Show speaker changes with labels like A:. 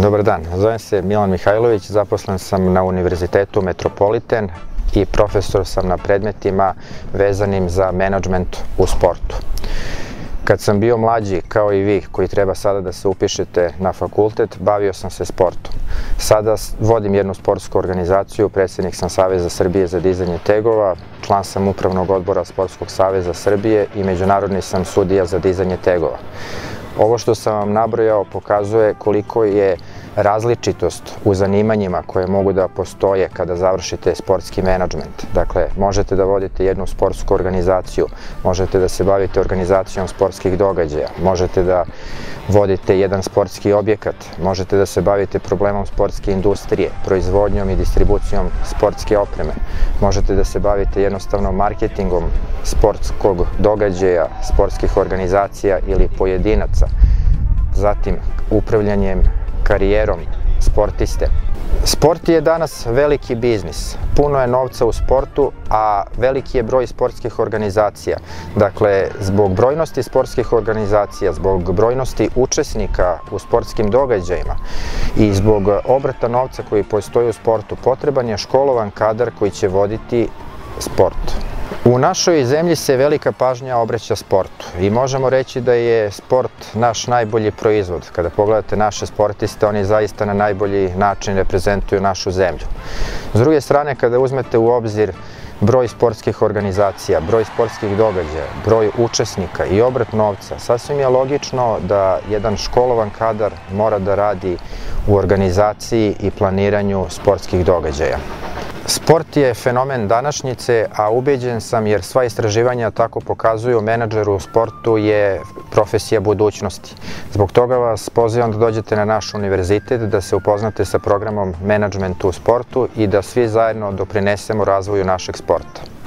A: Dobar dan, zovem se Milan Mihajlović, zaposlen sam na Univerzitetu Metropoliten i profesor sam na predmetima vezanim za menadžment u sportu. Kad sam bio mlađi, kao i vi koji treba sada da se upišete na fakultet, bavio sam se sportom. Sada vodim jednu sportsku organizaciju, predsjednik sam Saveza Srbije za dizanje tegova, član sam Upravnog odbora Sportskog saveza Srbije i međunarodni sam sudija za dizanje tegova. Ovo što sam vam nabrojao pokazuje koliko je različitost u zanimanjima koje mogu da postoje kada završite sportski menadžment. Dakle, možete da vodite jednu sportsku organizaciju, možete da se bavite organizacijom sportskih događaja, možete da vodite jedan sportski objekat, možete da se bavite problemom sportske industrije, proizvodnjom i distribucijom sportske opreme, možete da se bavite jednostavno marketingom sportskog događaja, sportskih organizacija ili pojedinaca, zatim upravljanjem karijerom sportiste. Sport je danas veliki biznis. Puno je novca u sportu, a veliki je broj sportskih organizacija. Dakle, zbog brojnosti sportskih organizacija, zbog brojnosti učesnika u sportskim događajima i zbog obrata novca koji postoji u sportu, potreban je školovan kadar koji će voditi sport. U našoj zemlji se velika pažnja obraća sportu i možemo reći da je sport naš najbolji proizvod. Kada pogledate naše sportiste, oni zaista na najbolji način reprezentuju našu zemlju. S druge strane, kada uzmete u obzir broj sportskih organizacija, broj sportskih događaja, broj učesnika i obrat novca, sasvim je logično da jedan školovan kadar mora da radi u organizaciji i planiranju sportskih događaja. Sport je fenomen današnjice, a ubeđen sam, jer sva istraživanja tako pokazuju, menadžer u sportu je profesija budućnosti. Zbog toga vas pozivam da dođete na naš univerzitet, da se upoznate sa programom menadžmenta u sportu i da svi zajedno doprinesemo razvoju našeg sporta.